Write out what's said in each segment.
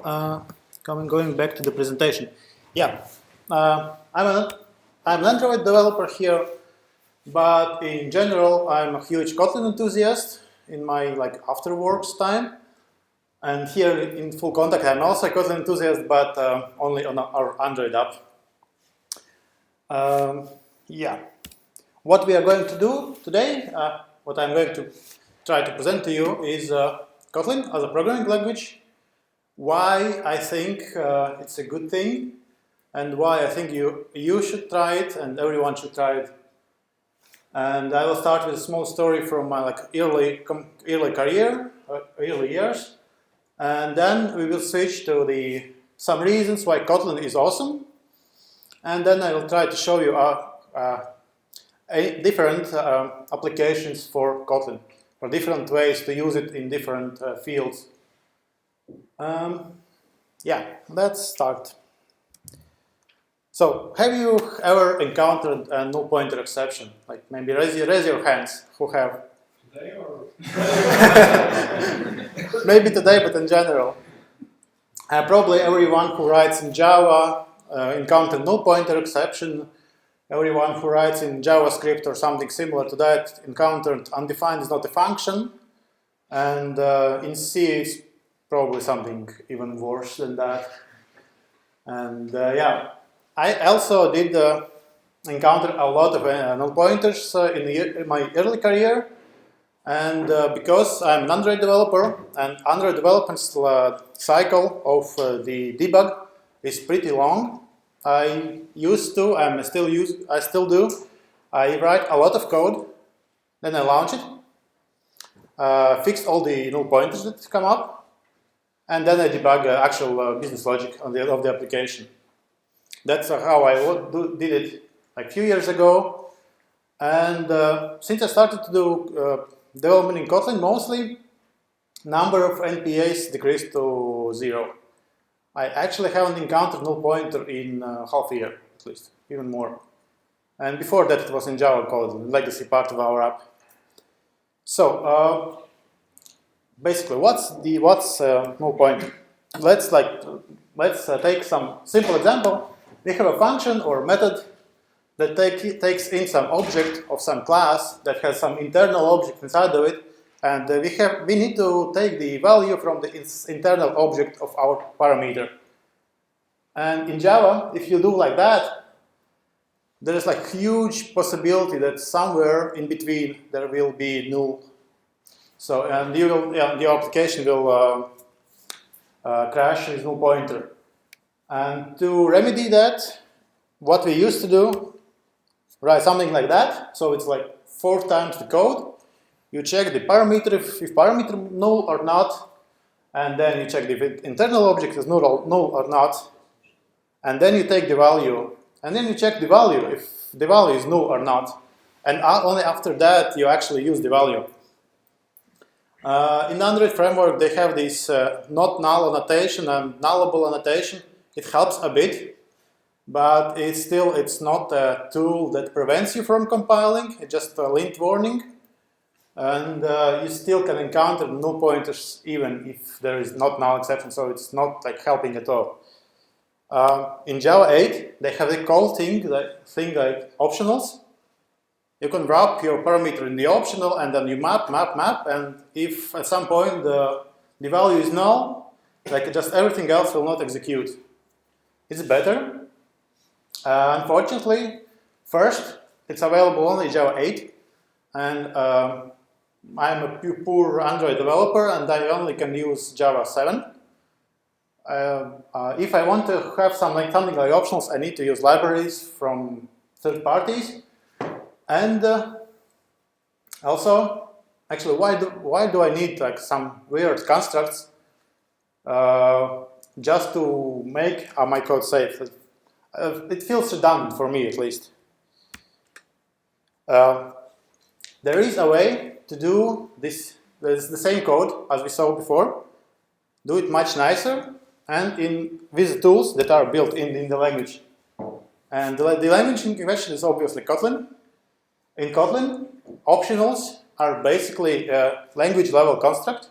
Going back to the presentation. Yeah, I'm an Android developer here, but in general, I'm a huge Kotlin enthusiast in my afterworks time. And here in FullContact, I'm also a Kotlin enthusiast, but only on our Android app. Yeah, what we are going to do today, what I'm going to try to present to you is Kotlin as a programming language. Why I think it's a good thing, and why I think you should try it, and everyone should try it. And I will start with a small story from my early career, early years, and then we will switch to some reasons why Kotlin is awesome, and then I will try to show you different applications for Kotlin, or different ways to use it in different fields. Yeah, let's start. So, have you ever encountered a null pointer exception? Like maybe raise your hands who have. Today or? Maybe today, but in general. Probably everyone who writes in Java encountered null pointer exception. Everyone who writes in JavaScript or something similar to that encountered undefined is not a function. And in C it's probably something even worse than that. And yeah, I also did encounter a lot of null pointers in my early career. And because I'm an Android developer, and Android development cycle of the debug is pretty long, I still do. I write a lot of code, then I launch it, fix all the null pointers that come up, and then I debug actual business logic of the application. That's how I did it a few years ago. And since I started to do development in Kotlin, mostly number of NPAs decreased to 0. I actually haven't encountered null pointer in half a year, at least, even more. And before that, it was in Java Kotlin, legacy part of our app. So basically, what's null pointer? Let's take some simple example. We have a function or method that takes in some object of some class that has some internal object inside of it, and we need to take the value from the internal object of our parameter. And in Java, if you do like that, there is huge possibility that somewhere in between there will be null. So and your application will crash with null pointer. And to remedy that, what we used to do, write something like that. So it's 4 times the code. You check the parameter if parameter null or not, and then you check if internal object is null or not, and then you take the value, and then you check the value if the value is null or not, and only after that you actually use the value. In Android framework they have this not null annotation and nullable annotation. It helps a bit, but it's not a tool that prevents you from compiling. It's just a lint warning, and you still can encounter null pointers even if there is not null exception. So it's not helping at all. In Java 8, they have a cool thing like optionals. You can wrap your parameter in the optional, and then you map, and if at some point the value is null, just everything else will not execute. It's better. Unfortunately, first, it's available only in Java 8, and I'm a poor Android developer, and I only can use Java 7. If I want to have something like optionals, I need to use libraries from third parties. And also, actually, why do I need some weird constructs just to make my code safe? It feels redundant for me, at least. There is a way to do this. There's the same code as we saw before. Do it much nicer and with tools that are built in the language. And the language in question is obviously Kotlin. In Kotlin, optionals are basically a language level construct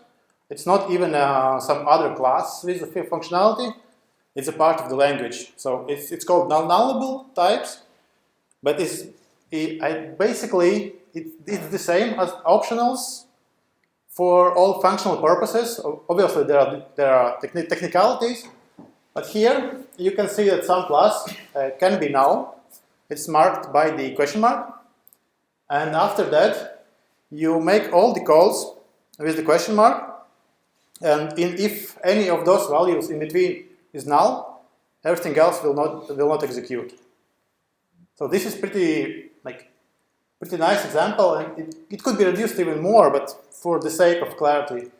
It's not even some other class with the functionality. It's a part of the language. So it's called nullable types, but basically it's the same as optionals for all functional purposes. Obviously, there are technicalities, but here you can see that some class can be null. It's marked by the question mark, and after that, you make all the calls with the question mark, and if any of those values in between is null, everything else will not execute. So this is pretty nice example, and it could be reduced even more, but for the sake of clarity,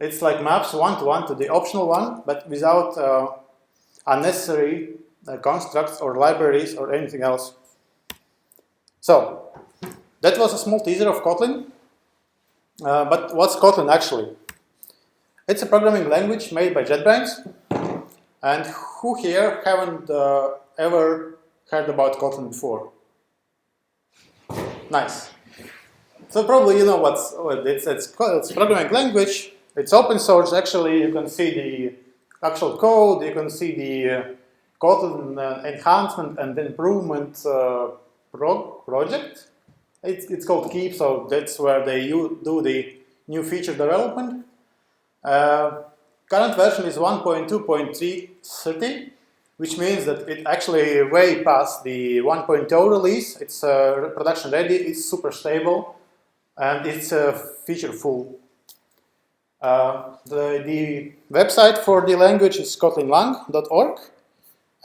it's like maps one-to-one to the optional one, but without unnecessary constructs or libraries or anything else. So that was a small teaser of Kotlin. But what's Kotlin actually? It's a programming language made by JetBrains. And who here haven't ever heard about Kotlin before? Nice. So probably you know it's a programming language. It's open source. Actually, you can see the actual code. You can see the Kotlin enhancement and improvement project. It's called Keep, so that's where they do the new feature development. Current version is 1.2.330, which means that it actually way past the 1.0 release. It's production ready, it's super stable, and it's feature full. The website for the language is kotlinlang.org,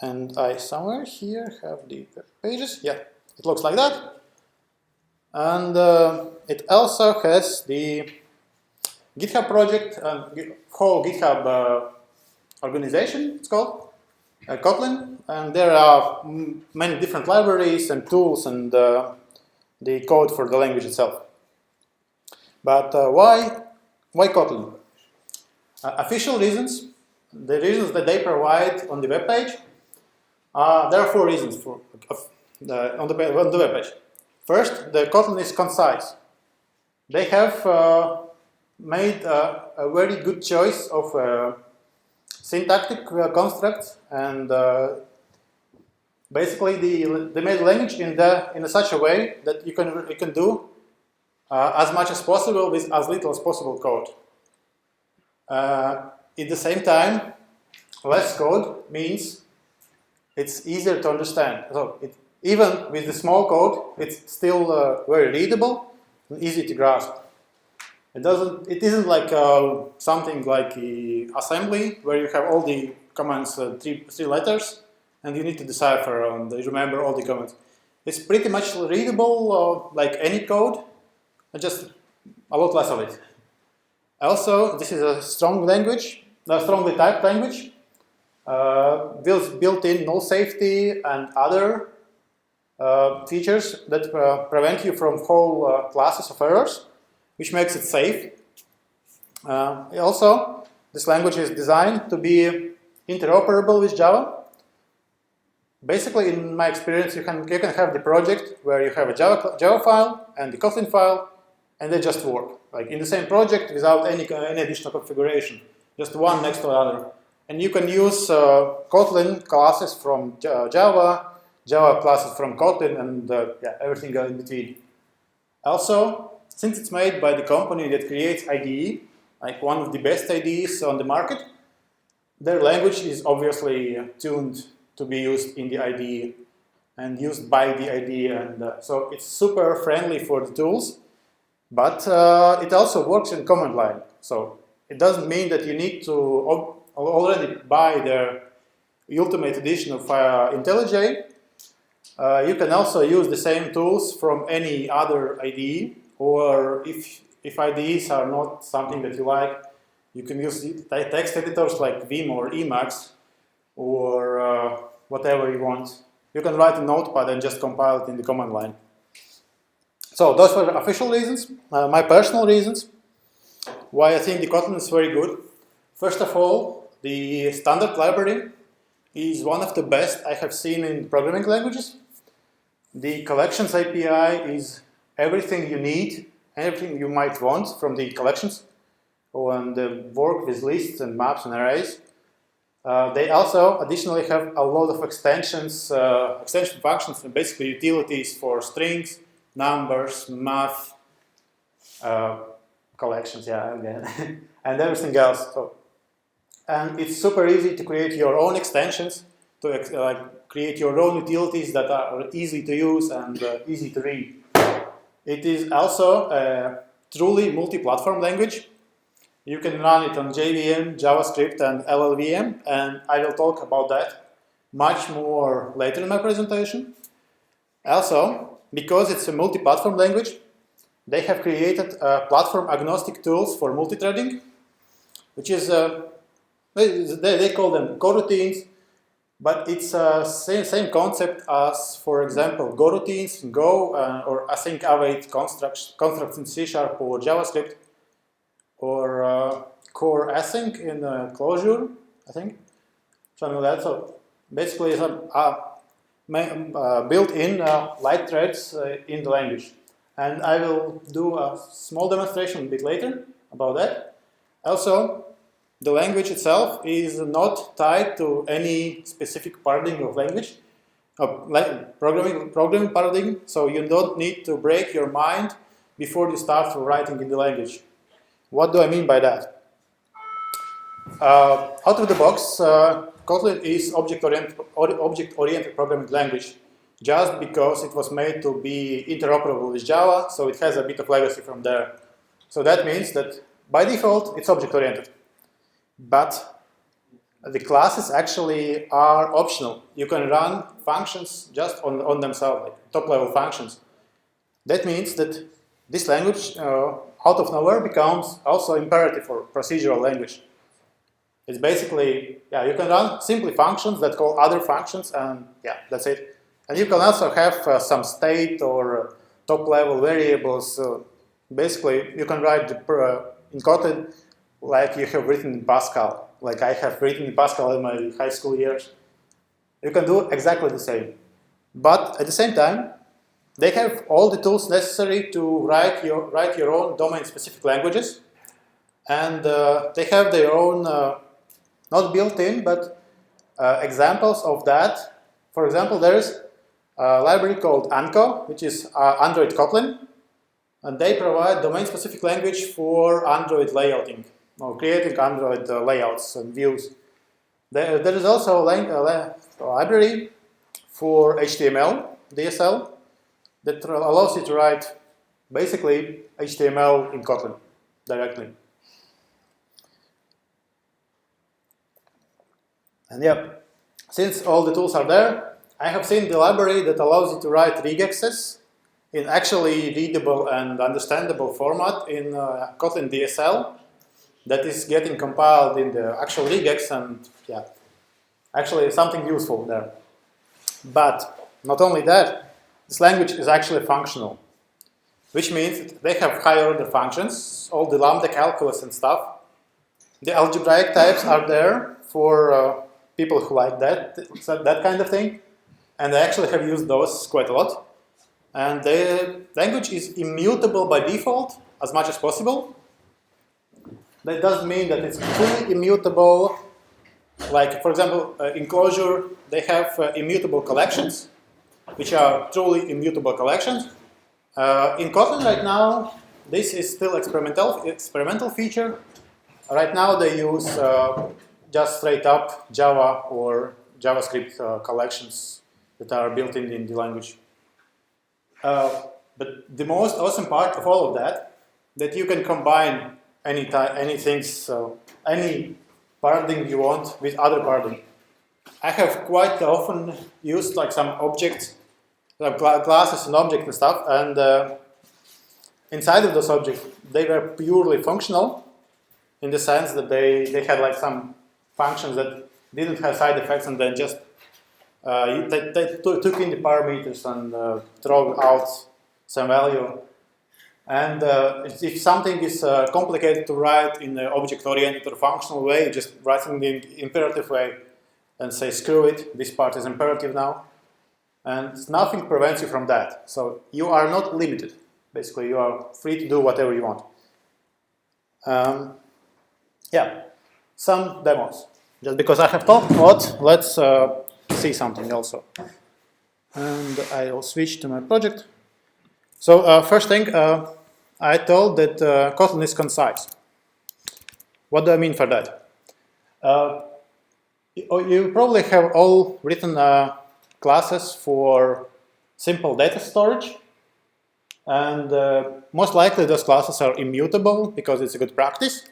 and I somewhere here have the pages. Yeah, it looks like that. And it also has the GitHub project, whole GitHub organization, it's called Kotlin, and there are many different libraries and tools and the code for the language itself. But why Kotlin? Official reasons, the reasons that they provide on the web page, there are 4 reasons on the web page. First, the Kotlin is concise. They have made a very good choice of syntactic constructs, and basically they made the language in such a way that you can do as much as possible with as little as possible code. At the same time, less code means it's easier to understand. So even with the small code, it's still very readable and easy to grasp. It isn't like something like assembly where you have all the commands, three letters, and you need to decipher and remember all the commands. It's pretty much readable like any code, just a lot less of it. Also, this is a strong language, a strongly typed language, built-in null safety and other features that prevent you from whole classes of errors, which makes it safe. Also, this language is designed to be interoperable with Java. Basically, in my experience, you can have the project where you have a Java file and the Kotlin file, and they just work, like in the same project without any additional configuration, just one next to another. And you can use Kotlin classes from Java classes from Kotlin, and everything in between. Also, since it's made by the company that creates IDE, like one of the best IDEs on the market, their language is obviously tuned to be used in the IDE and used by the IDE, and so it's super friendly for the tools, but it also works in command line. So it doesn't mean that you need to already buy the ultimate edition of IntelliJ. You can also use the same tools from any other IDE, or if IDEs are not something that you like, you can use text editors like Vim or Emacs, or whatever you want. You can write a notepad and just compile it in the command line. So those were official reasons. My personal reasons why I think the Kotlin is very good. First of all, the standard library is one of the best I have seen in programming languages. The collections API is everything you need, everything you might want from the collections and work with lists and maps and arrays. They also additionally have a lot of extensions, extension functions, and basically utilities for strings, numbers, math, collections, yeah, again, and everything else. So, and it's super easy to create your own extensions, to create your own utilities that are easy to use and easy to read. It is also a truly multi-platform language. You can run it on JVM, JavaScript, and LLVM, and I will talk about that much more later in my presentation. Also, because it's a multi-platform language, they have created platform-agnostic tools for multi-threading, which is, they call them coroutines, but it's the same concept as, for example, goroutines in Go, or async await constructs in C# or JavaScript, or core async in Clojure, I think, something like that. So basically, some built-in light threads in the language. And I will do a small demonstration a bit later about that. Also, the language itself is not tied to any specific paradigm of language, programming paradigm, so you don't need to break your mind before you start writing in the language. What do I mean by that? Out of the box, Kotlin is object-oriented programming language just because it was made to be interoperable with Java, so it has a bit of legacy from there. So that means that by default, it's object-oriented. But the classes actually are optional. You can run functions just on themselves, like top-level functions. That means that this language, out of nowhere, becomes also imperative for procedural language. It's basically, yeah, you can run simply functions that call other functions, and yeah, that's it. And you can also have some state or top-level variables. Basically, you can write in Kotlin like you have written in Pascal, like I have written in Pascal in my high school years. You can do exactly the same. But at the same time, they have all the tools necessary to write your own domain-specific languages. And they have their own, not built-in, but examples of that. For example, there's a library called Anko, which is Android Kotlin. And they provide domain-specific language for Android layouting, or creating Android layouts and views. There is also a library for HTML, DSL, that allows you to write basically HTML in Kotlin directly. And yeah, since all the tools are there, I have seen the library that allows you to write regexes in actually readable and understandable format in Kotlin DSL that is getting compiled in the actual regex, and yeah, actually something useful there. But not only that, this language is actually functional, which means they have higher order functions, all the lambda calculus and stuff. The algebraic types are there for people who like that kind of thing, and I actually have used those quite a lot. And the language is immutable by default as much as possible. That doesn't mean that it's fully immutable. Like, for example, in Clojure, they have immutable collections, which are truly immutable collections. In Kotlin right now, this is still experimental feature. Right now they use just straight up Java or JavaScript collections that are built in the language. But the most awesome part of all of that you can combine any paradigm you want with other paradigm. I have quite often used like some objects, like classes and objects and stuff, and inside of those objects, they were purely functional in the sense that they had like some functions that didn't have side effects, and then just they took in the parameters and throw out some value. And if something is complicated to write in an object-oriented or functional way, you just write it in the imperative way and say, screw it, this part is imperative now. And nothing prevents you from that. So you are not limited. Basically, you are free to do whatever you want. Yeah, some demos. Just because I have talked a lot, let's see something also. And I'll switch to my project. So first thing, I told that Kotlin is concise. What do I mean for that? You probably have all written classes for simple data storage. And most likely those classes are immutable because it's a good practice.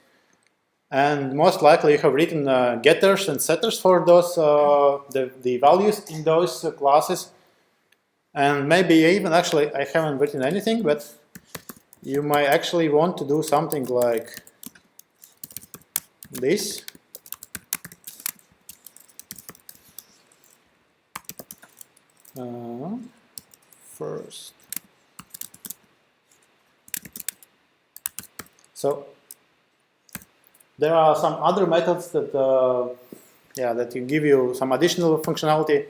And most likely you have written getters and setters for those the values in those classes. And maybe even actually I haven't written anything, but you might actually want to do something like this. First. So there are some other methods that that you give you some additional functionality,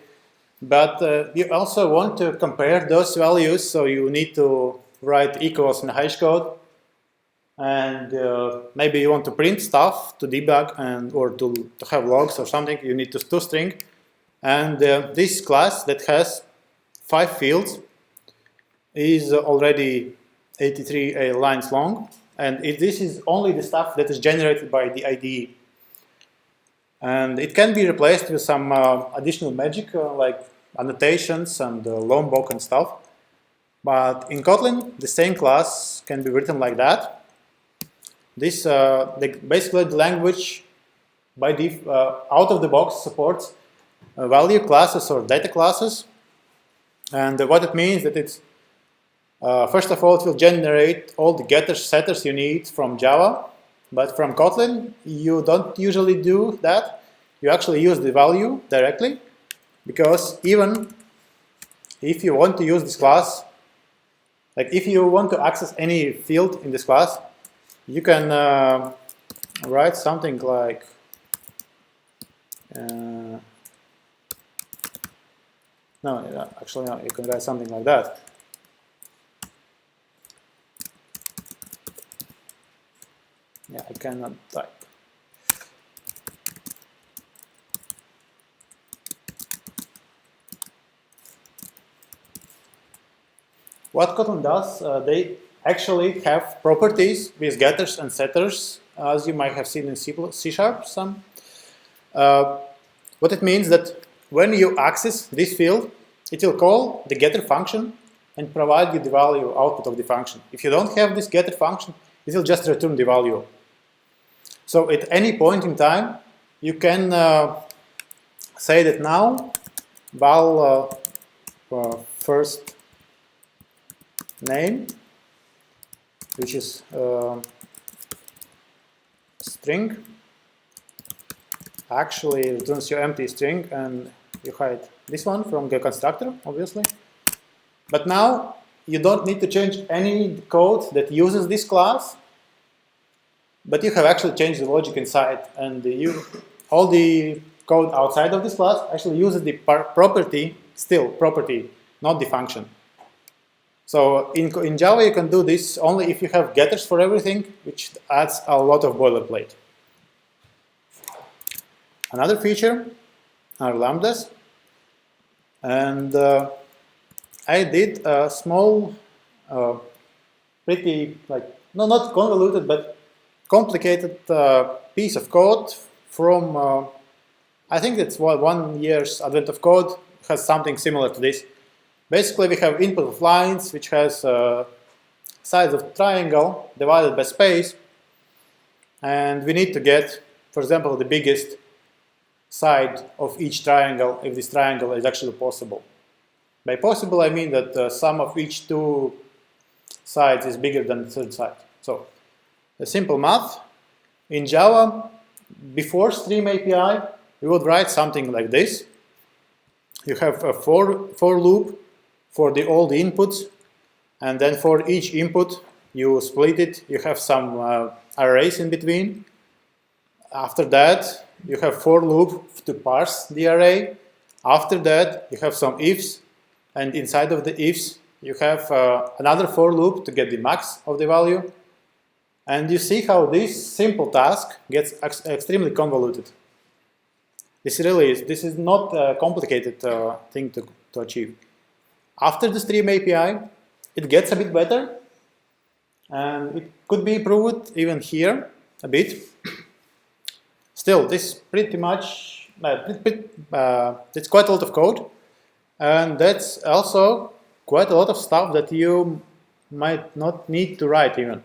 but you also want to compare those values, so you need to write equals in hash code, and maybe you want to print stuff to debug and or to have logs or something. You need to toString, and this class that has 5 fields is already 83 lines long. And this is only the stuff that is generated by the IDE. And it can be replaced with some additional magic like annotations and Lombok and stuff. But in Kotlin, the same class can be written like that. This basically the language by out of the box supports value classes or data classes. And what it means that it's first of all, it will generate all the getters, setters you need from Java, but from Kotlin, you don't usually do that. You actually use the value directly, because even if you want to use this class, like if you want to access any field in this class, you can write something like actually no, you can write something like that. Yeah, I cannot type. What Kotlin does, they actually have properties with getters and setters, as you might have seen in C#. Some. What it means that when you access this field, it will call the getter function and provide you the value output of the function. If you don't have this getter function, it will just return the value. So at any point in time, you can say that now val first name, which is string, actually returns your empty string, and you hide this one from the constructor, obviously. But now you don't need to change any code that uses this class, but you have actually changed the logic inside, and all the code outside of this class actually uses the property, not the function. So in Java you can do this only if you have getters for everything, which adds a lot of boilerplate. Another feature are lambdas, and I did a small, pretty not convoluted, but complicated piece of code from, I think it's 1 year's advent of code, has something similar to this. Basically, we have input of lines, which has sides of triangle divided by space, and we need to get, for example, the biggest side of each triangle, if this triangle is actually possible. By possible, I mean that the sum of each 2 sides is bigger than the third side. So, a simple math. In Java, before Stream API, we would write something like this. You have a for loop for all the inputs, and then for each input, you split it. You have some arrays in between. After that, you have for loop to parse the array. After that, you have some ifs, and inside of the ifs, you have another for loop to get the max of the value. And you see how this simple task gets extremely convoluted. This is not a complicated thing to achieve. After the Stream API, it gets a bit better, and it could be improved even here a bit. Still, this pretty much, it's quite a lot of code, and that's also quite a lot of stuff that you might not need to write even.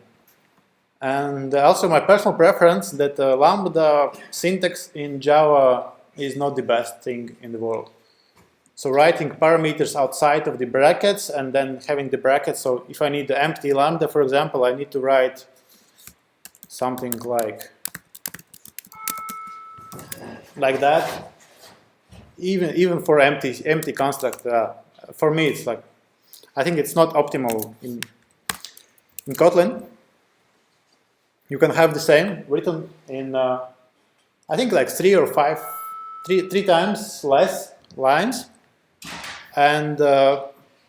And also my personal preference that Lambda syntax in Java is not the best thing in the world. So writing parameters outside of the brackets and then having the brackets, so if I need the empty Lambda, for example, I need to write something like that. Even for empty construct, for me it's like, I think it's not optimal in Kotlin. You can have the same written in, I think like three times less lines. And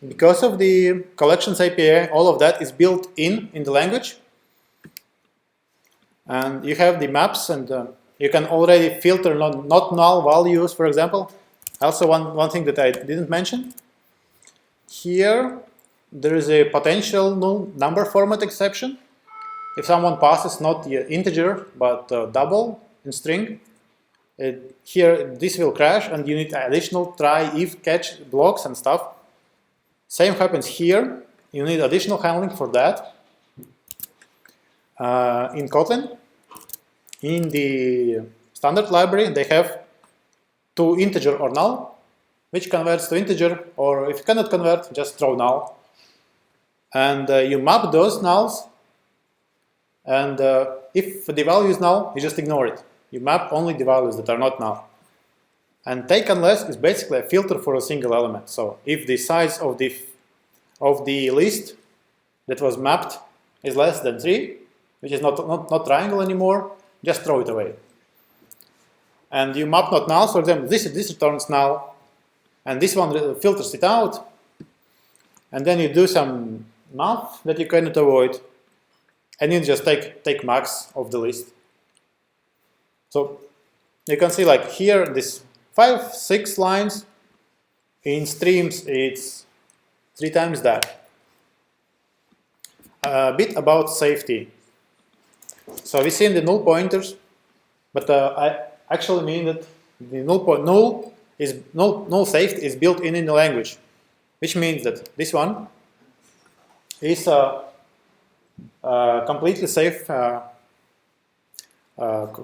because of the collections API, all of that is built in the language. And you have the maps, and you can already filter not null values, for example. Also, one thing that I didn't mention. Here, there is a potential null number format exception. If someone passes not the integer, but double in string, here this will crash, and you need additional try, if, catch blocks and stuff. Same happens here. You need additional handling for that. In Kotlin, in the standard library, they have to integer or null, which converts to integer, or if you cannot convert, just throw null. And you map those nulls, and if the value is null, you just ignore it. You map only the values that are not null. And take unless is basically a filter for a single element. So if the size of the list that was mapped is less than 3, which is not triangle anymore, just throw it away. And you map not null, for example, this returns null, and this one filters it out, and then you do some math that you cannot avoid, and you just take max of the list. So you can see like here, this 5-6 lines, in streams it's 3 times that. A bit about safety. So we see in the null pointers, but I actually mean that the null safety is built in the language, which means that this one is a completely safe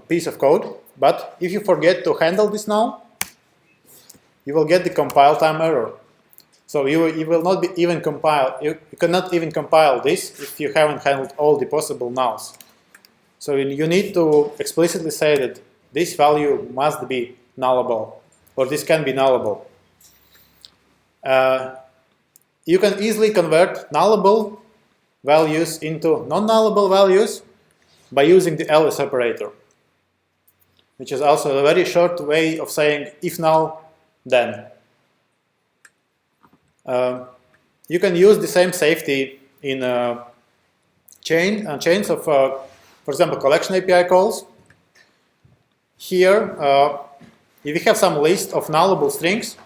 piece of code. But if you forget to handle this null, you will get the compile time error. So you will not be even compile. You cannot even compile this if you haven't handled all the possible nulls. So you need to explicitly say that this value must be nullable, or this can be nullable. You can easily convert nullable values into non-nullable values by using the else operator, which is also a very short way of saying if null, then. You can use the same safety in chains of, for example, collection API calls. Here, if we have some list of nullable strings,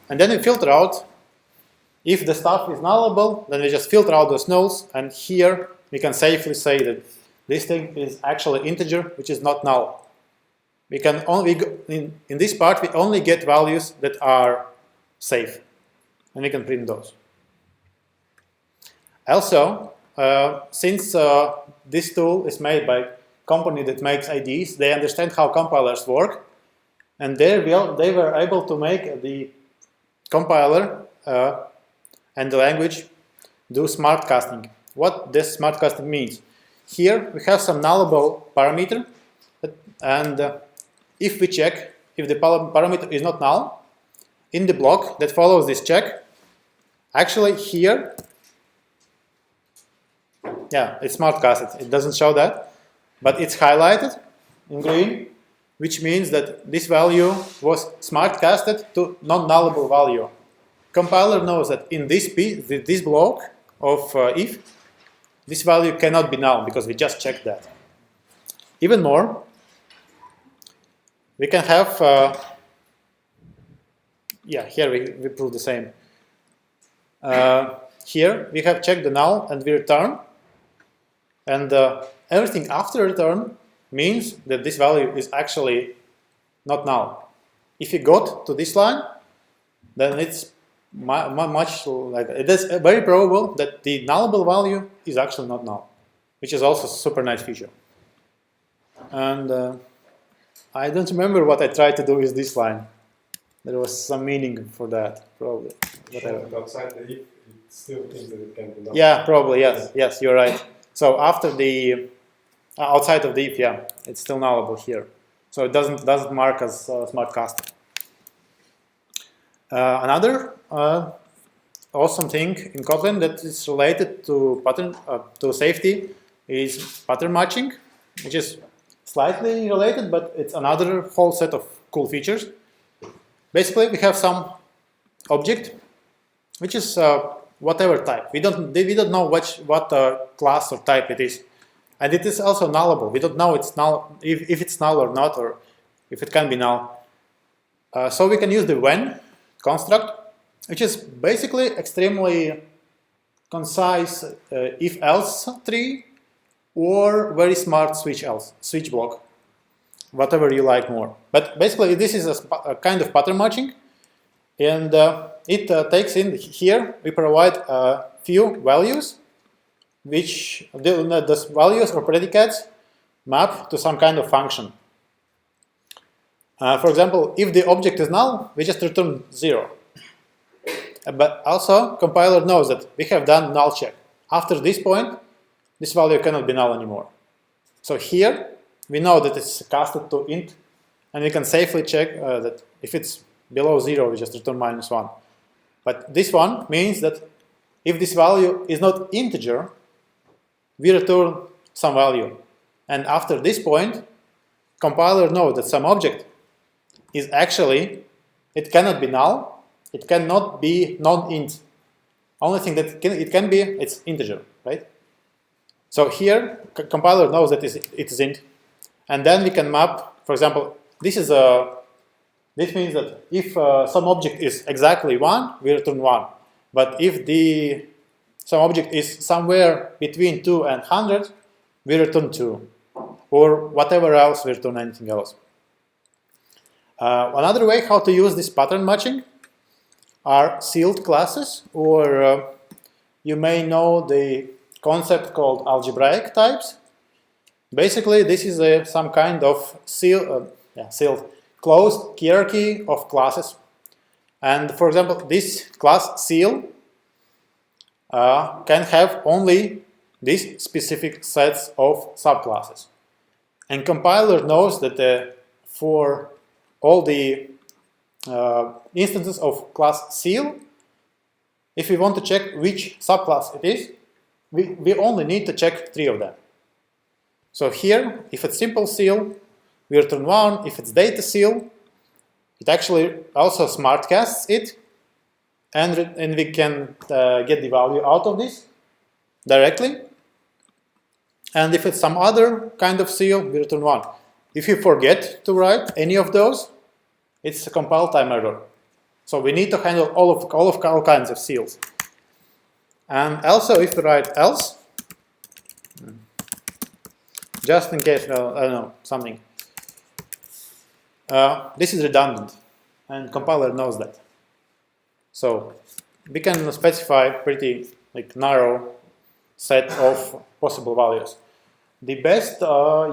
and then we filter out, if the stuff is nullable, then we just filter out those nulls, and here we can safely say that this thing is actually integer, which is not null. We can only, in this part, we only get values that are safe, and we can print those. Also, since this tool is made by a company that makes IDs, they understand how compilers work, and they were able to make the compiler and the language do smart casting. What this smart casting means? Here we have some nullable parameter, and if we check if the parameter is not null, in the block that follows this check, actually here, yeah, it's smart casted. It doesn't show that, but it's highlighted in green, which means that this value was smart casted to non-nullable value. Compiler knows that in this piece, this block of if, this value cannot be null because we just checked that. Even more, we can have, here we prove the same. Here we have checked the null and we return, and everything after return means that this value is actually not null. If you got to this line, then it's much like it is very probable that the nullable value is actually not null, which is also a super nice feature. And I don't remember what I tried to do with this line. There was some meaning for that, probably. Whatever. Outside the if, it still thinks that it can be null. Yeah, probably, yes. Yes, you're right. So after the outside of the if, yeah, it's still nullable here. So it doesn't mark as smart custom. Another awesome thing in Kotlin that is related to pattern to safety is pattern matching, which is slightly related, but it's another whole set of cool features. Basically, we have some object, which is whatever type. We don't know what class or type it is, and it is also nullable. We don't know it's null if it's null or not, or if it can be null. So we can use the when construct, which is basically extremely concise if-else tree or very smart switch block, whatever you like more. But basically, this is a kind of pattern matching, and it takes in here. We provide a few values, which those values or predicates map to some kind of function. For example, if the object is null, we just return 0. But also, compiler knows that we have done null check. After this point, this value cannot be null anymore. So here, we know that it's casted to int, and we can safely check that if it's below 0, we just return -1. But this one means that if this value is not integer, we return some value. And after this point, compiler knows that some object is actually, it cannot be null, it cannot be non-int. Only thing that it can be, it's integer, right? So here, compiler knows that it is int, and then we can map. For example, this means that if some object is exactly 1, we return 1. But if some object is somewhere between 2 and 100, we return 2, or whatever else, we return anything else. Another way how to use this pattern matching are sealed classes, or you may know the concept called algebraic types. Basically, this is some kind of sealed, closed hierarchy of classes. And for example, this class seal can have only these specific sets of subclasses. And compiler knows that for all the instances of class seal, if we want to check which subclass it is, we only need to check 3 of them. So here, if it's simple seal, we return 1. If it's data seal, it actually also smartcasts it, and we can get the value out of this directly. And if it's some other kind of seal, we return 1. If you forget to write any of those, it's a compile time error. So we need to handle all kinds of seals. And also, if we write else, just in case, I don't know, something, this is redundant, and compiler knows that. So we can specify pretty narrow set of possible values. The best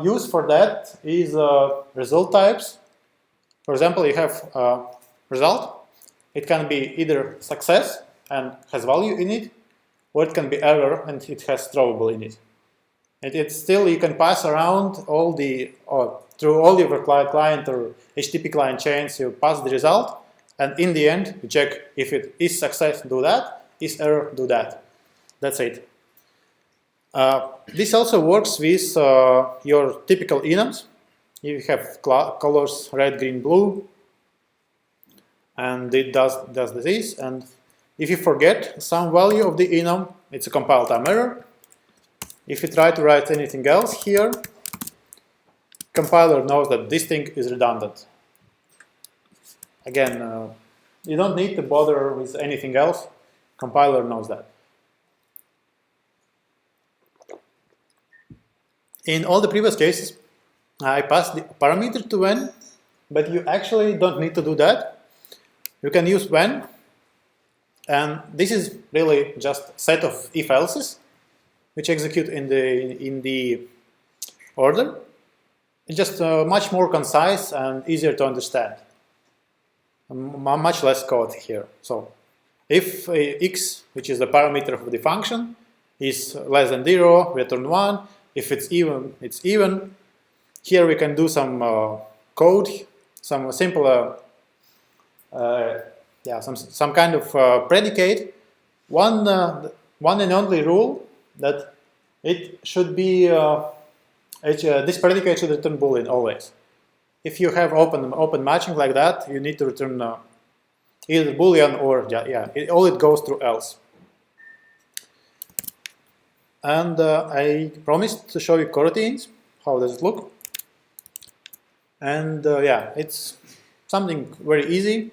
use for that is result types. For example, you have result. It can be either success and has value in it, or it can be error and it has throwable in it. And it's still, you can pass around through all your client or HTTP client chains, you pass the result, and in the end, you check if it is success, do that, is error, do that. That's it. This also works with your typical enums. You have colors red, green, blue, and it does this. And if you forget some value of the enum, it's a compile time error. If you try to write anything else here, compiler knows that this thing is redundant. Again, you don't need to bother with anything else. Compiler knows that. In all the previous cases, I passed the parameter to when, but you actually don't need to do that. You can use when, and this is really just a set of if-elses which execute in the order. It's just much more concise and easier to understand. Much less code here. So if x, which is the parameter of the function, is less than 0, we return 1. If it's even, it's even. Here we can do some code, some simple, some kind of predicate. One and only rule that it should be this predicate should return Boolean always. If you have open matching like that, you need to return either Boolean or all it goes through else. And I promised to show you coroutines. How does it look? And it's something very easy,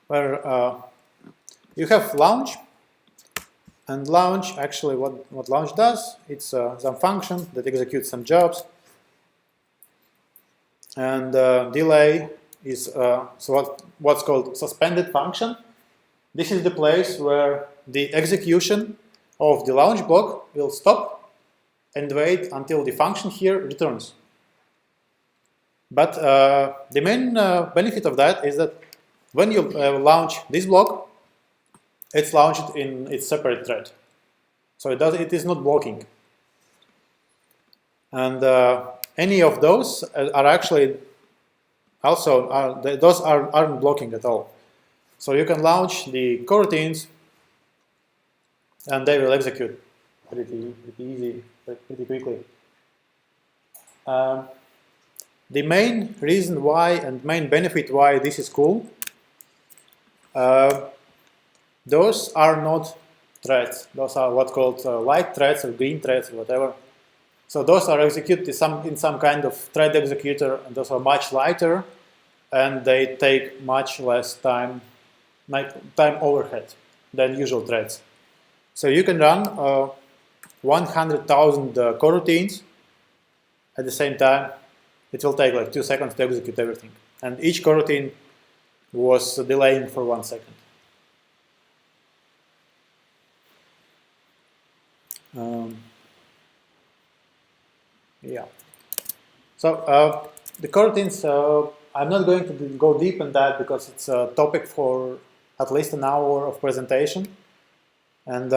where you have launch, and launch actually what launch does, it's some function that executes some jobs, and delay is what's called suspended function. This is the place where the execution of the launch block will stop and wait until the function here returns. But the main benefit of that is that when you launch this block, it's launched in its separate thread. So it is not blocking. And any of those are actually also, those aren't blocking at all. So you can launch the coroutines and they will execute pretty easy, pretty quickly. The main reason why and main benefit why this is cool, those are not threads. Those are what's called light threads or green threads or whatever. So those are executed in some kind of thread executor, and those are much lighter, and they take much less time overhead than usual threads. So you can run 100,000 coroutines at the same time. It will take like 2 seconds to execute everything. And each coroutine was delaying for 1 second. So the coroutines, I'm not going to go deep in that because it's a topic for at least an hour of presentation. And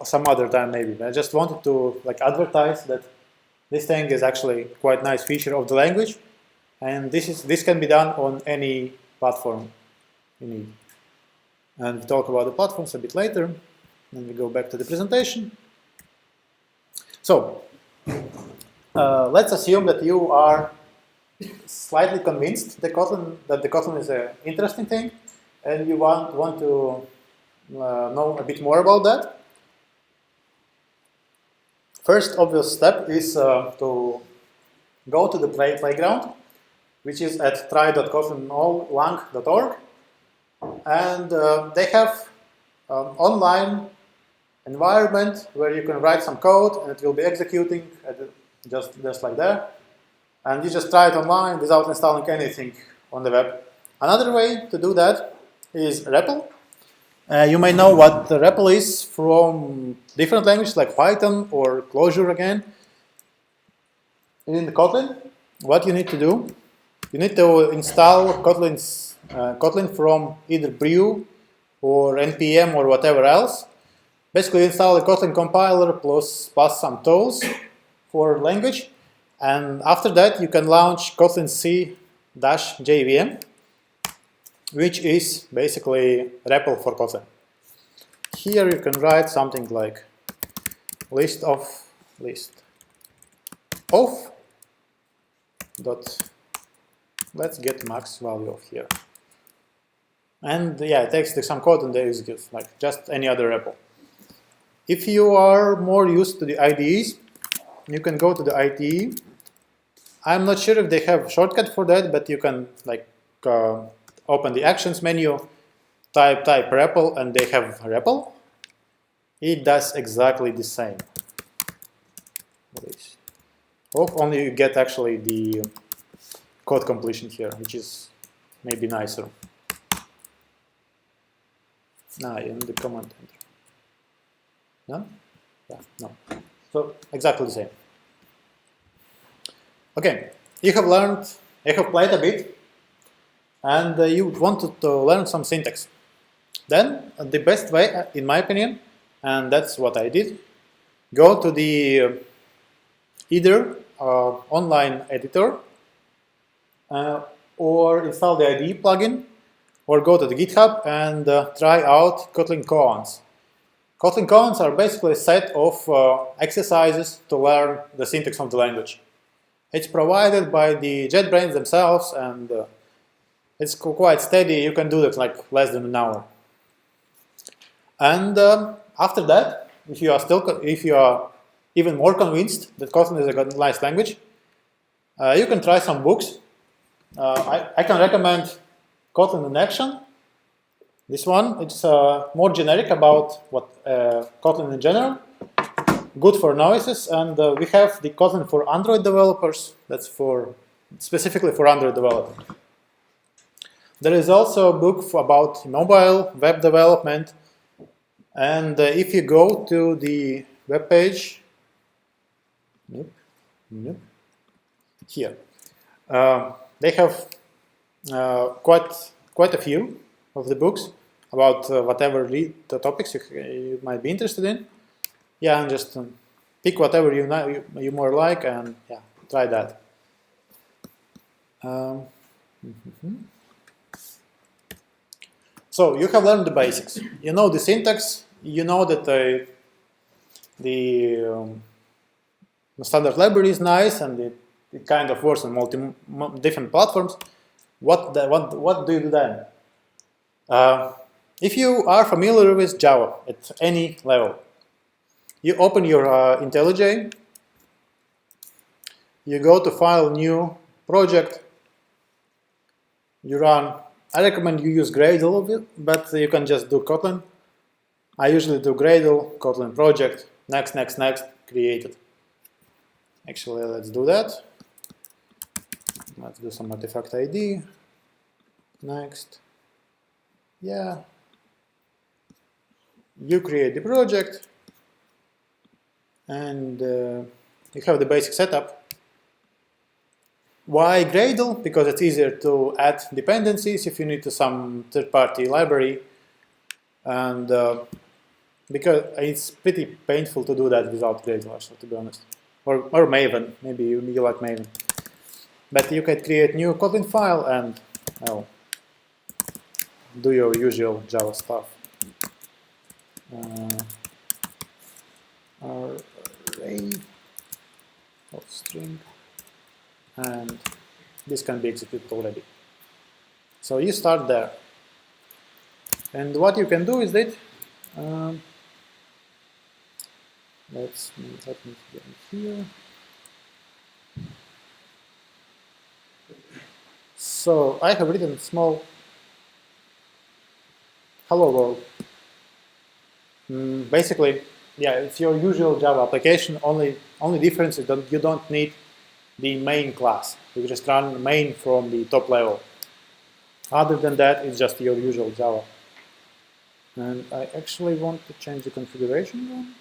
some other time maybe. I just wanted to advertise that this thing is actually quite nice feature of the language, and this can be done on any platform you need. And we'll talk about the platforms a bit later. Then we go back to the presentation. So let's assume that you are slightly convinced that the Kotlin is an interesting thing, and you want to know a bit more about that. First obvious step is to go to the playground, which is at try.kotlinlang.org, and they have online environment where you can write some code and it will be executing just like that, and you just try it online without installing anything on the web. Another way to do that is REPL. You may know what the REPL is from different languages like Python or Clojure again. In the Kotlin, what you need to do, you need to install Kotlin from either brew or npm or whatever else. Basically install a Kotlin compiler plus some tools for language, and after that you can launch Kotlin C-JVM, which is basically REPL for Kotlin. Here you can write something like list of dot, let's get max value of here. And it takes some code and they execute like just any other REPL. If you are more used to the IDEs, you can go to the IDE. I'm not sure if they have a shortcut for that, but you can like open the actions menu, type REPL, and they have REPL. It does exactly the same. Only you get actually the code completion here, which is maybe nicer. In the command enter. No? Yeah, no. So exactly the same. Okay, you have played a bit, and you wanted to learn some syntax. Then the best way, in my opinion, and that's what I did, go to the either online editor or install the IDE plugin, or go to the GitHub and try out Kotlin koans. Kotlin koans are basically a set of exercises to learn the syntax of the language. It's provided by the JetBrains themselves, and it's quite steady. You can do that like less than an hour. And after that, if you are even more convinced that Kotlin is a nice language, you can try some books. I can recommend Kotlin in Action. This one, it's more generic about what Kotlin in general. Good for novices, and we have the Kotlin for Android developers. That's specifically for Android development. There is also a book about mobile web development, and if you go to the web page, here, they have quite a few of the books about whatever the topics you might be interested in. Yeah, and just pick whatever you more like, and yeah, try that. So you have learned the basics. You know the syntax. You know that the standard library is nice, and it kind of works on different platforms. What do you do then? If you are familiar with Java at any level, you open your IntelliJ, you go to File, New, Project, you run. I recommend you use Gradle, but you can just do Kotlin. I usually do Gradle, Kotlin project, next, created. Actually, let's do that. Let's do some artifact ID. Next. Yeah. You create the project, and you have the basic setup. Why Gradle? Because it's easier to add dependencies if you need to some third-party library, and because it's pretty painful to do that without Gradle, actually, to be honest. Or Maven, maybe you like Maven. But you can create new Kotlin file and do your usual Java stuff. Array of string, and this can be executed already. So you start there, and what you can do is that let me get here. So I have written a small hello world. Basically, yeah, it's your usual Java application. Only difference is that you don't need the main class. You just run main from the top level. Other than that, it's just your usual Java. And I actually want to change the configuration.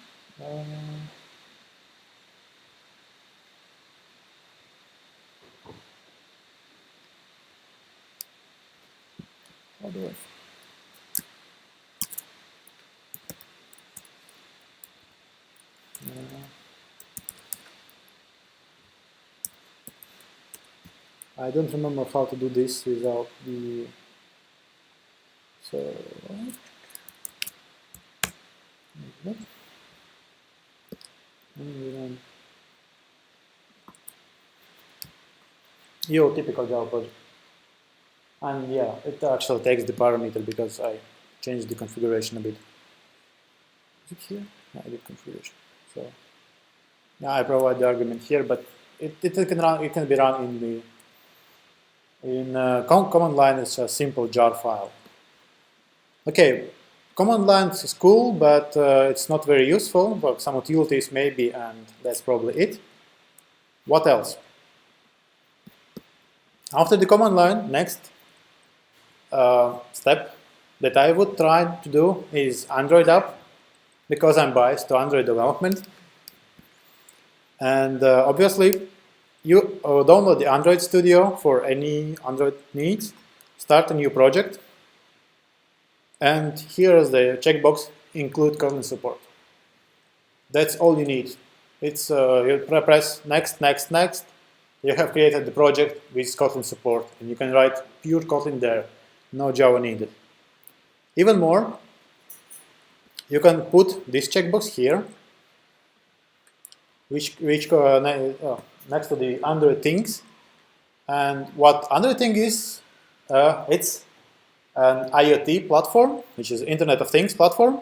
How do I don't remember how to do this without the. So. Your typical Java project. And yeah, it actually takes the parameter because I changed the configuration a bit. Is it here? I did configuration. So yeah, I provide the argument here, but it can run. It can be run in command line. It's a simple jar file. Okay, command line is cool, but it's not very useful. But some utilities maybe, and that's probably it. What else? After the command line, next step that I would try to do is Android app, because I'm biased to Android development. And obviously, you download the Android Studio for any Android needs, start a new project, and here is the checkbox, include Kotlin support. That's all you need. It's you press next, next, next. You have created the project with Kotlin support, and you can write pure Kotlin there, no Java needed. Even more, you can put this checkbox here, which next to the Android things. And what Android thing is, it's an IoT platform, which is Internet of Things platform.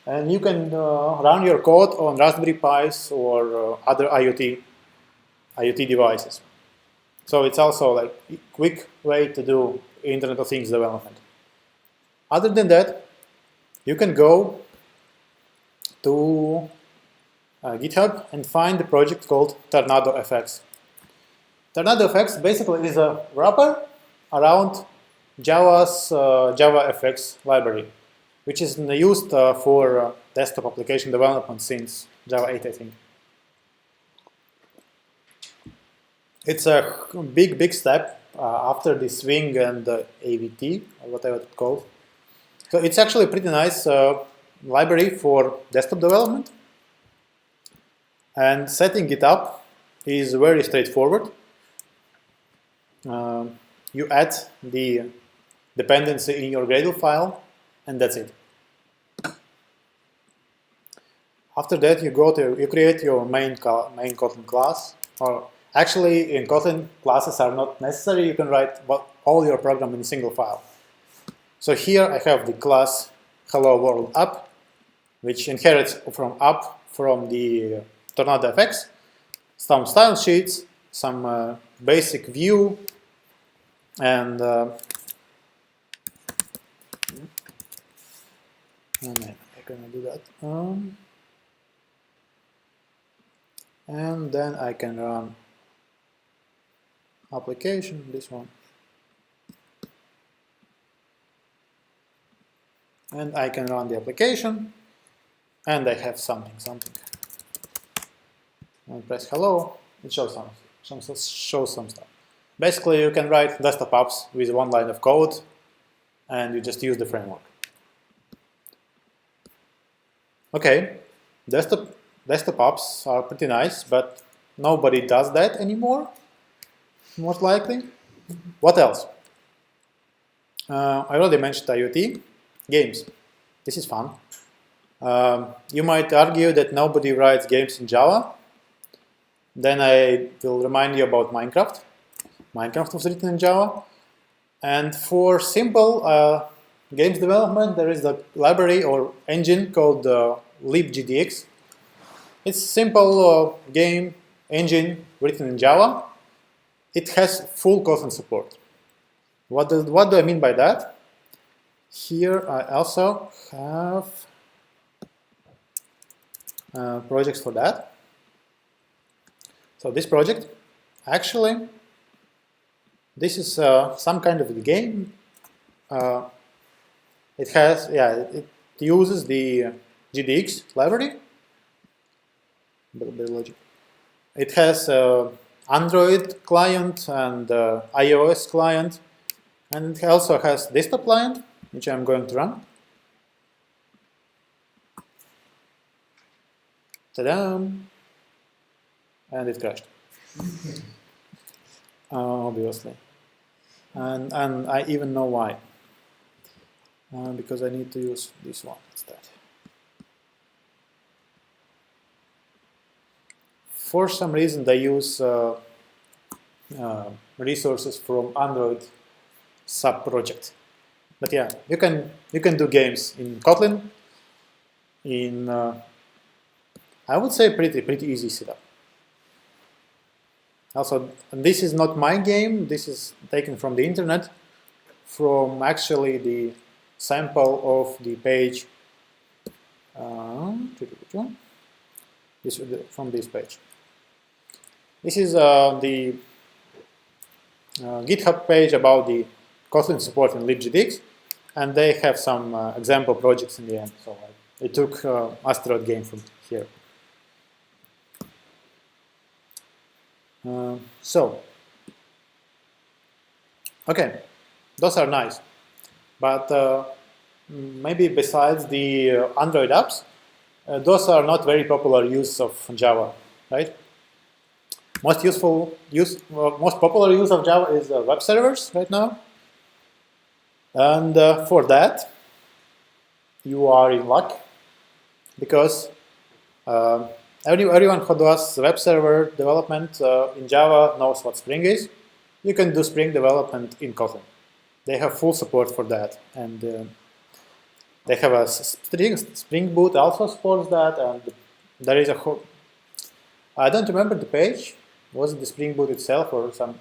And you can run your code on Raspberry Pis or other IoT devices. So it's also like a quick way to do Internet of Things development. Other than that, you can go to GitHub and find the project called TornadoFX. TornadoFX basically is a wrapper around Java's JavaFX library, which is used for desktop application development since Java 8, I think. It's a big step after the Swing and AVT, or whatever it's called. So it's actually a pretty nice library for desktop development. And setting it up is very straightforward. You add the dependency in your Gradle file, and that's it. After that, you create your main Kotlin class. Or actually, in Kotlin, classes are not necessary. You can write all your program in a single file. So here I have the class Hello World App, which inherits from the TornadoFX, some style sheets, some basic view, and I cannot do that. And then I can run application, this one. And I can run the application, and I have something. And press hello, it shows some stuff. Basically, you can write desktop apps with one line of code, and you just use the framework. Okay, desktop apps are pretty nice, but nobody does that anymore, most likely. What else? I already mentioned IoT. Games. This is fun. You might argue that nobody writes games in Java. Then I will remind you about Minecraft. Minecraft was written in Java. And for simple games development, there is a library or engine called libgdx. It's a simple game engine written in Java. It has full Kotlin support. What do I mean by that? Here I also have projects for that. So this project, actually, this is some kind of a game. It uses the GDX library. It has Android client and iOS client, and it also has desktop client, which I'm going to run. Ta-da! And it crashed. Obviously. And I even know why. Because I need to use this one instead. For some reason, they use resources from Android sub-project. But yeah, you can do games in Kotlin. in, I would say, pretty easy setup. Also, this is not my game. This is taken from the internet, from actually the sample of the page. From this page. This is the GitHub page about the Kotlin support in libgdx, and they have some example projects in the end. So I took Asteroid game from here. Okay, those are nice, but maybe besides the Android apps, those are not very popular use of Java, right? Most popular use of Java is web servers right now, and for that you are in luck, because everyone who does web server development in Java knows what Spring is. You can do Spring development in Kotlin. They have full support for that, and they have a Spring Boot also supports that, and there is a whole. I don't remember the page. Was it the Spring Boot itself or some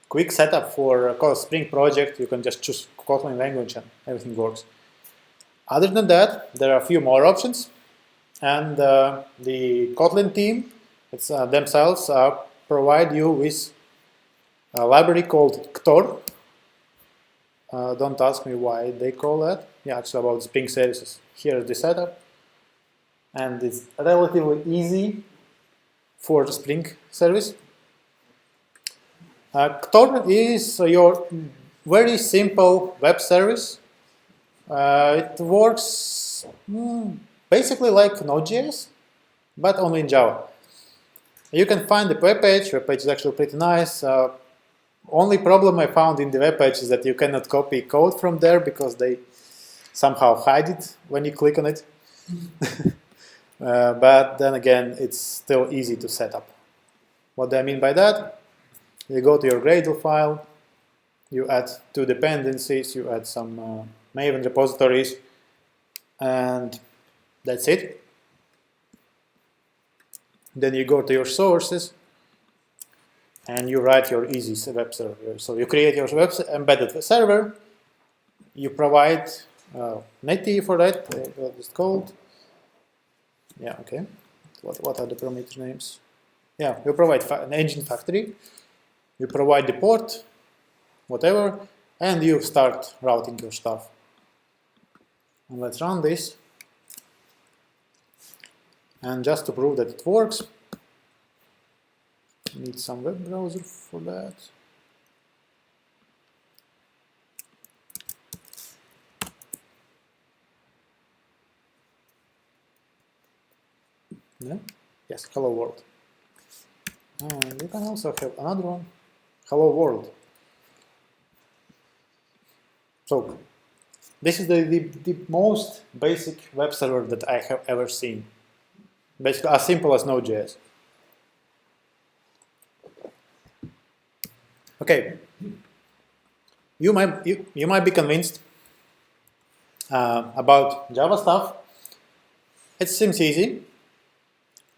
quick setup for a Spring project? You can just choose Kotlin language and everything works. Other than that, there are a few more options, and the Kotlin team themselves provide you with a library called Ktor. Don't ask me why they call that. Yeah, actually about Spring services. Here is the setup, and it's relatively easy for the Spring service. Ktor is your very simple web service. It works basically like Node.js, but only in Java. You can find the web page. Web page is actually pretty nice. Only problem I found in the web page is that you cannot copy code from there because they somehow hide it when you click on it. But then again, it's still easy to set up. What do I mean by that? You go to your Gradle file, you add 2 dependencies, you add some Maven repositories, and that's it. Then you go to your sources, and you write your easy web server. So you create your embedded server, you provide native for that, what is called. Yeah, okay. What are the parameter names? Yeah, you provide an engine factory, you provide the port, whatever, and you start routing your stuff. And let's run this. And just to prove that it works, need some web browser for that. Yeah? Yes, hello world. And you can also have another one, hello world. So this is the most basic web server that I have ever seen. Basically as simple as Node.js. Okay, you might be convinced about Java stuff. It seems easy.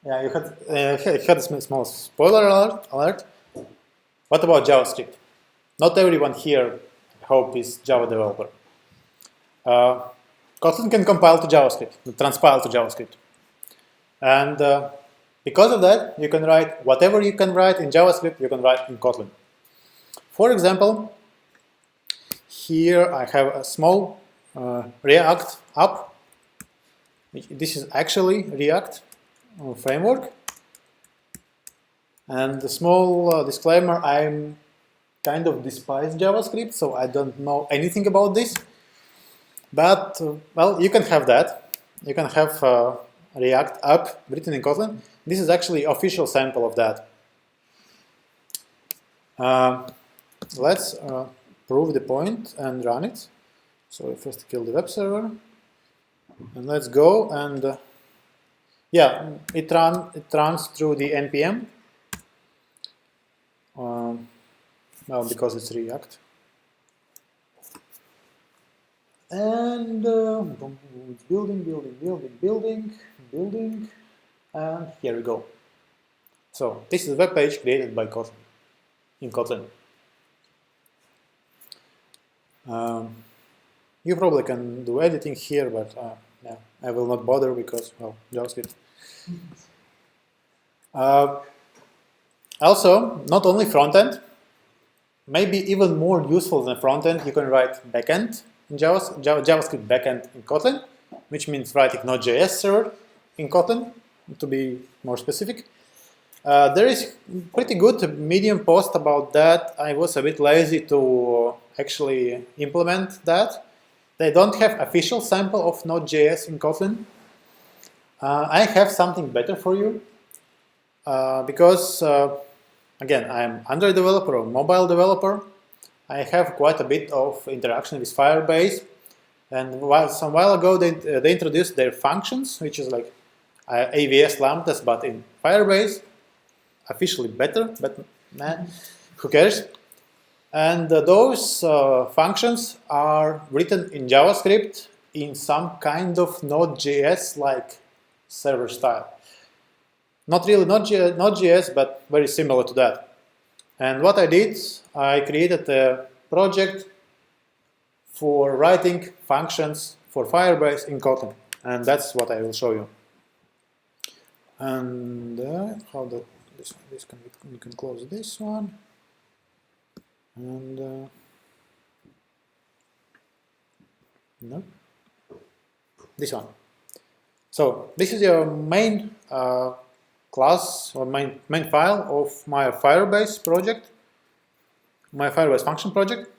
Yeah, you had a small spoiler alert. What about JavaScript? Not everyone here, I hope, is Java developer. Kotlin can compile to JavaScript, transpile to JavaScript. And because of that, you can write whatever you can write in JavaScript, you can write in Kotlin. For example, here I have a small React app. This is actually React framework. And a small disclaimer, I'm kind of despise JavaScript, so I don't know anything about this. But, well, you can have that. You can have React app written in Kotlin. This is actually official sample of that. Let's prove the point and run it. So we first kill the web server. And let's go and yeah, it runs through the npm. Well, because it's React. And it's building, and here we go. So this is a web page created by Kotlin, in Kotlin. You probably can do editing here, but yeah, I will not bother because, well, JavaScript. Also, not only front-end, maybe even more useful than front-end, you can write backend in JavaScript backend in Kotlin, which means writing Node.js server in Kotlin, to be more specific. There is pretty good Medium post about that. I was a bit lazy to actually implement that. They don't have official sample of Node.js in Kotlin. I have something better for you because, again, I'm Android developer or mobile developer. I have quite a bit of interaction with Firebase. And some while ago, they introduced their functions, which is like AVS lambdas, but in Firebase. Officially better, but nah, who cares? And those functions are written in JavaScript in some kind of Node.js-like server style. Not really Node.js, but very similar to that. And what I did, I created a project for writing functions for Firebase in Kotlin. And that's what I will show you. And how the we can close this one, and no, this one. So this is your main class or main file of my Firebase project, my Firebase function project.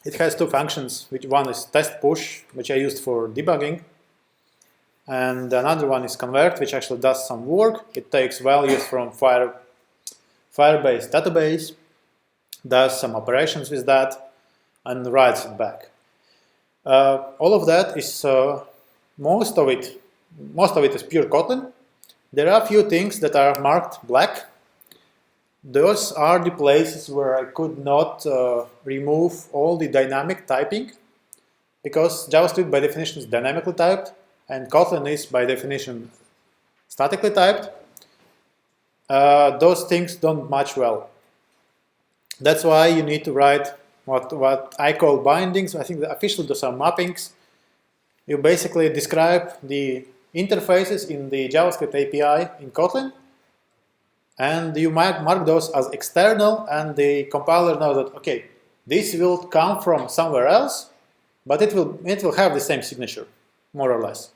It has two functions, which one is test push, which I used for debugging. And another one is convert, which actually does some work. It takes values from Firebase database, does some operations with that, and writes it back. All of that is most of it is pure Kotlin. There are a few things that are marked black. Those are the places where I could not remove all the dynamic typing, because JavaScript by definition is dynamically typed. And Kotlin is, by definition, statically typed. Those things don't match well. That's why you need to write what I call bindings. I think that officially those are mappings. You basically describe the interfaces in the JavaScript API in Kotlin, and you might mark those as external, and the compiler knows that, okay, this will come from somewhere else, but it will have the same signature, more or less.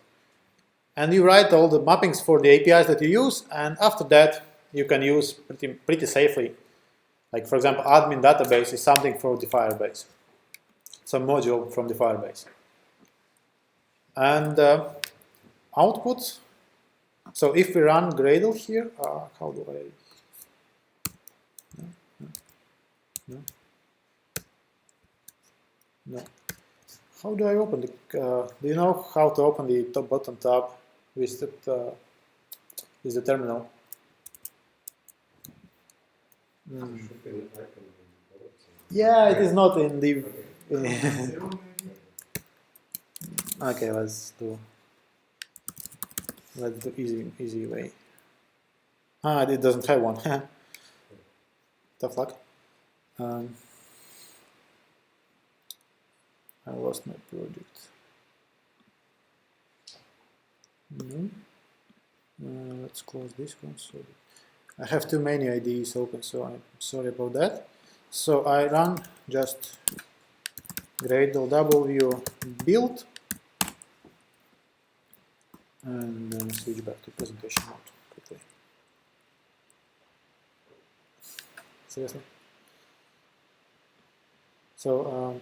And you write all the mappings for the APIs that you use, and after that you can use pretty safely. Like, for example, admin database is something for the Firebase, some module from the Firebase. And output. So if we run Gradle here, how do I? No. How do I open the? Do you know how to open the top bottom tab with the terminal? Yeah, it is not in the. Okay, let's do easy way. It doesn't have one. Tough luck. I lost my project. Let's close this one. So I have too many IDEs open, so I'm sorry about that. So I run just Gradle W build, and then switch back to presentation mode quickly. Seriously. So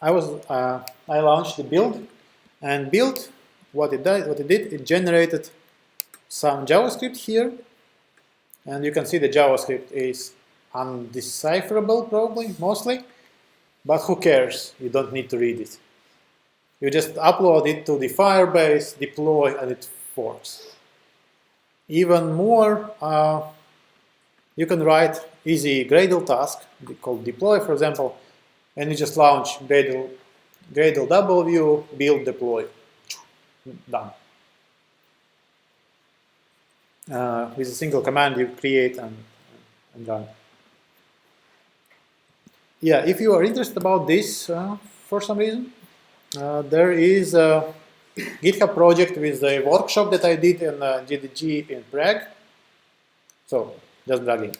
I launched the build, and build, what it did, it generated some JavaScript here, and you can see the JavaScript is undecipherable, probably, mostly, but who cares? You don't need to read it. You just upload it to the Firebase, deploy, and it works. Even more, you can write easy Gradle task called deploy, for example, and you just launch Gradle W, build, deploy. Done. With a single command, you create and run. Yeah, if you are interested about this for some reason, there is a GitHub project with a workshop that I did in GDG in Prague. So, just dragging.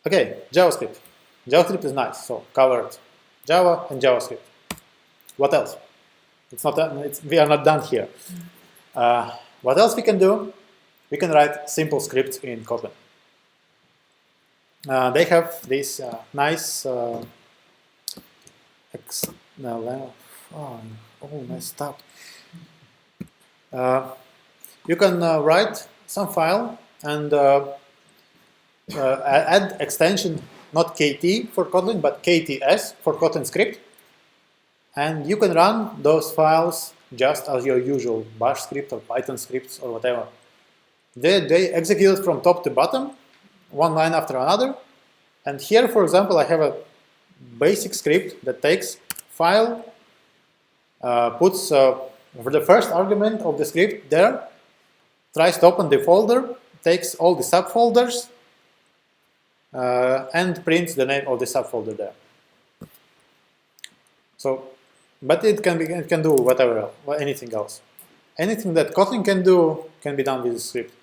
Okay, JavaScript. JavaScript is nice, so covered Java and JavaScript. What else? We are not done here. What else we can do? We can write simple scripts in Kotlin. They have this nice messed up. You can write some file and add extension, not KT for Kotlin, but KTS for Kotlin script. And you can run those files just as your usual Bash script or Python scripts or whatever. They execute from top to bottom, one line after another. And here, for example, I have a basic script that takes file, puts for the first argument of the script there, tries to open the folder, takes all the subfolders, and prints the name of the subfolder there. So, but it can do whatever else, or anything else. Anything that Kotlin can do can be done with the script.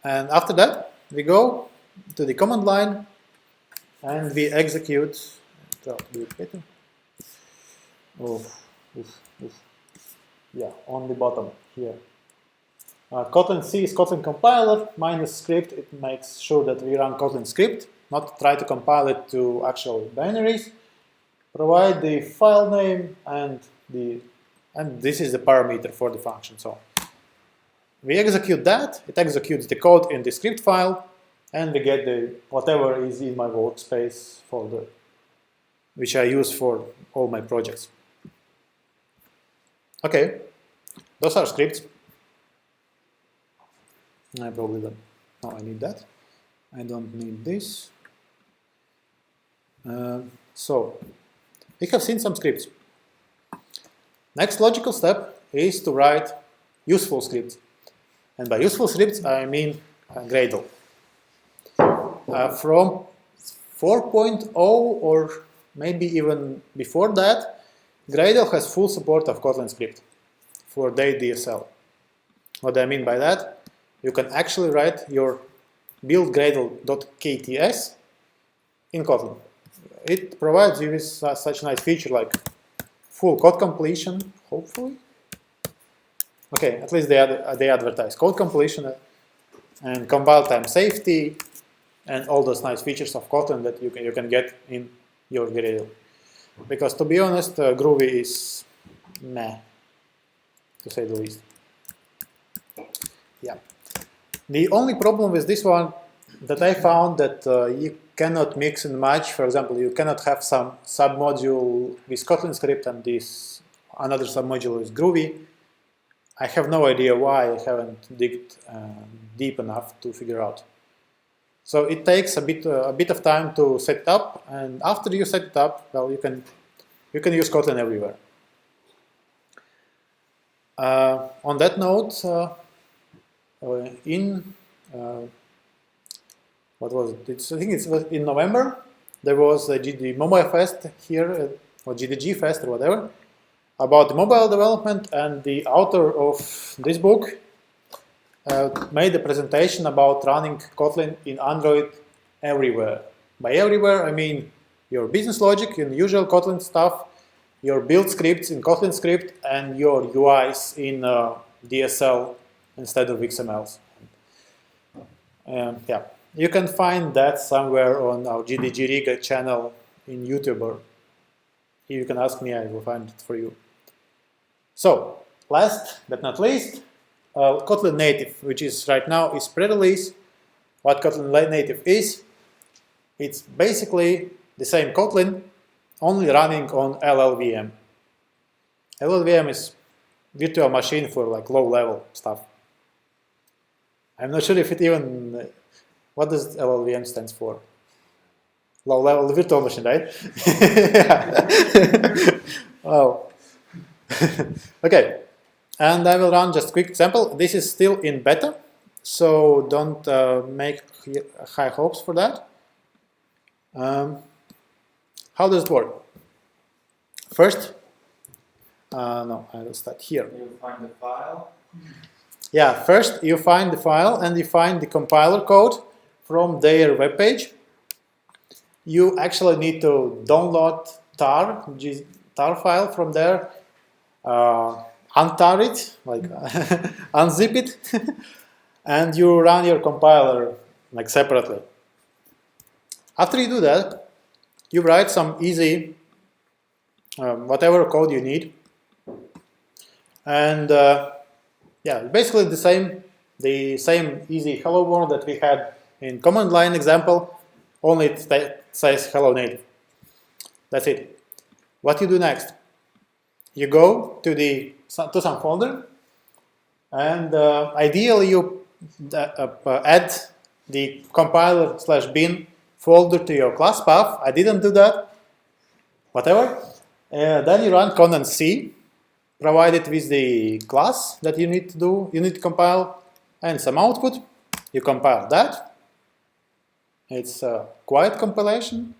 And after that, we go to the command line and we execute. Yeah, on the bottom here. Kotlin C is Kotlin compiler minus script. It makes sure that we run Kotlin script, not try to compile it to actual binaries. Provide the file name and this is the parameter for the function. So we execute that. It executes the code in the script file, and we get the whatever is in my workspace folder, which I use for all my projects. Okay, those are scripts. I probably don't. No, I need that. I don't need this. So we have seen some scripts. Next logical step is to write useful scripts. And by useful scripts, I mean Gradle. From 4.0 or maybe even before that, Gradle has full support of Kotlin script for their DSL. What I mean by that, you can actually write your build Gradle.kts in Kotlin. It provides you with such a nice feature like full code completion, hopefully. Okay, at least they advertise code completion and compile time safety and all those nice features of Kotlin that you can get in your Gradle. Because to be honest, Groovy is meh, to say the least. Yeah. The only problem with this one that I found that you cannot mix and match. For example, you cannot have some submodule with Kotlin script and this another submodule with Groovy. I have no idea why. I haven't digged deep enough to figure out. So it takes a bit of time to set it up, and after you set it up, well, you can use Kotlin everywhere. On that note, what was it? I think it was in November. There was the Mobile Fest here, or GDG Fest or whatever, about the mobile development, and the author of this book made a presentation about running Kotlin in Android everywhere. By everywhere, I mean your business logic in usual Kotlin stuff, your build scripts in Kotlin script, and your UIs in DSL instead of XMLs. Yeah, you can find that somewhere on our GDG Riga channel in YouTube, or you can ask me, I will find it for you. So, last but not least, Kotlin Native, which is right now is pre-release. What Kotlin Native is, it's basically the same Kotlin, only running on LLVM. LLVM is virtual machine for like low-level stuff. I'm not sure if it even, what does LLVM stands for? Low-level virtual machine, right? Oh. Okay, and I will run just a quick example. This is still in beta, so don't make high hopes for that. How does it work? First, no, I will start here. You find the file. Yeah, first you find the file and you find the compiler code from their webpage. You actually need to download tar file from there, untar it, like unzip it, and you run your compiler like separately. After you do that, you write some easy whatever code you need, and yeah, basically the same easy hello world that we had in command line example, only it says hello native. That's it. What you do next? You go to some folder, and ideally you add the compiler/bin folder to your class path. I didn't do that. Whatever. Then you run command C, provided with the class that you need to do. You need to compile, and some output. You compile that. It's a quiet compilation.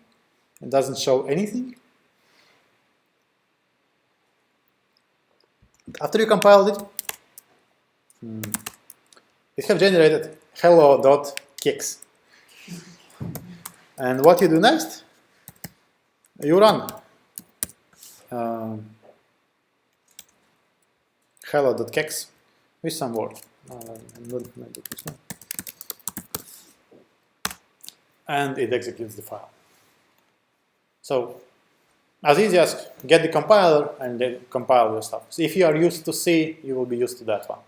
It doesn't show anything. After you compiled it, it have generated hello.kix. And what you do next? You run hello.kix with some word. And it executes the file. So, as easy as get the compiler and then compile your stuff. So if you are used to C, you will be used to that one.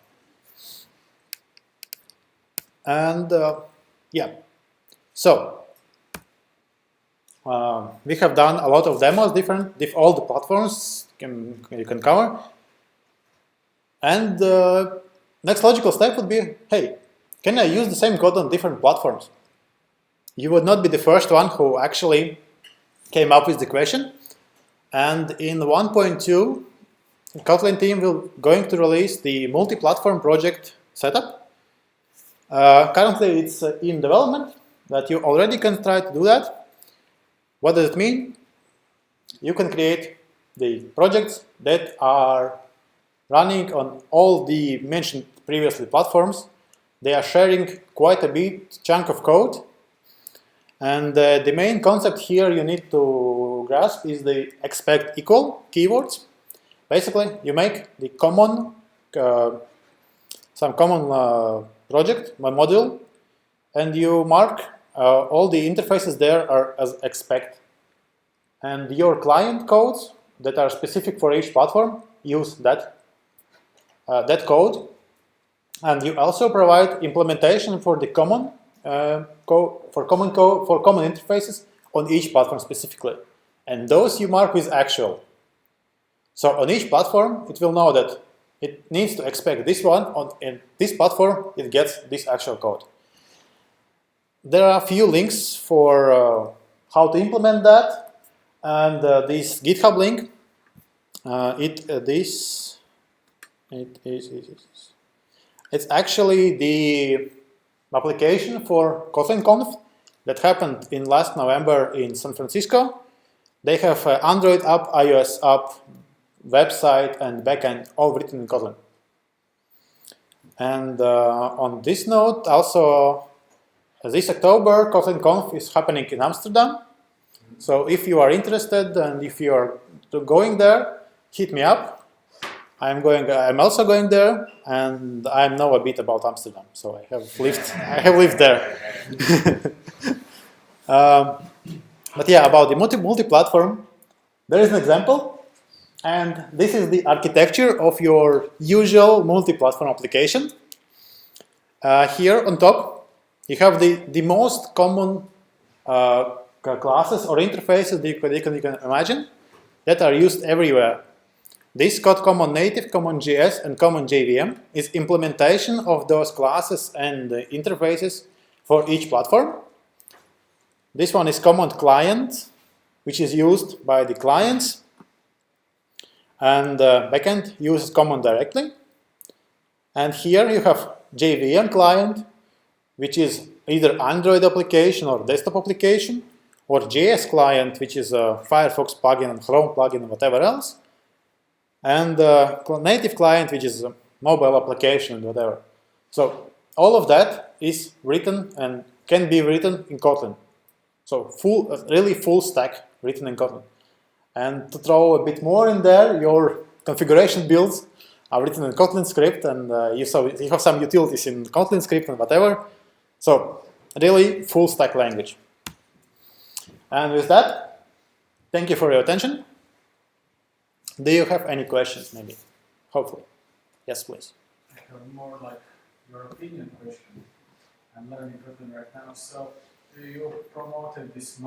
And yeah, so we have done a lot of demos, all the platforms you can cover. And next logical step would be, hey, can I use the same code on different platforms? You would not be the first one who actually came up with the question. And in 1.2, Kotlin team will going to release the multi-platform project setup. Currently, it's in development, but you already can try to do that. What does it mean? You can create the projects that are running on all the mentioned previously platforms. They are sharing quite a bit chunk of code. And the main concept here you need to grasp is the expect equal keywords. Basically, you make the common, some common project, module, and you mark all the interfaces there are as expect. And your client codes that are specific for each platform use that code. And you also provide implementation for the common for common interfaces on each platform specifically, and those you mark with actual. So on each platform, it will know that it needs to expect this one. In this platform, it gets this actual code. There are a few links for how to implement that, and this GitHub link. It's actually the application for Kotlin Conf that happened in last November in San Francisco. They have Android app, iOS app, website, and backend all written in Kotlin. And on this note, also this October, Kotlin Conf is happening in Amsterdam. So if you are interested and if you are going there, hit me up. I'm also going there, and I know a bit about Amsterdam, so I have lived there. But yeah, about the multi-platform, there is an example, and this is the architecture of your usual multi-platform application. Here on top, you have the most common classes or interfaces that you can imagine that are used everywhere. This common native, common JS, and common JVM is implementation of those classes and interfaces for each platform. This one is command client, which is used by the clients, and backend uses command directly. And here you have JVM client, which is either Android application or desktop application, or JS client, which is a Firefox plugin and Chrome plugin and whatever else, and native client, which is a mobile application and whatever. So all of that is written and can be written in Kotlin. So really full stack written in Kotlin. And to throw a bit more in there, your configuration builds are written in Kotlin script, and you have some utilities in Kotlin script and whatever. So really full stack language. And with that, thank you for your attention. Do you have any questions, maybe? Hopefully. Yes, please. I have more like your opinion question. I'm learning Kotlin right now. So you promoted this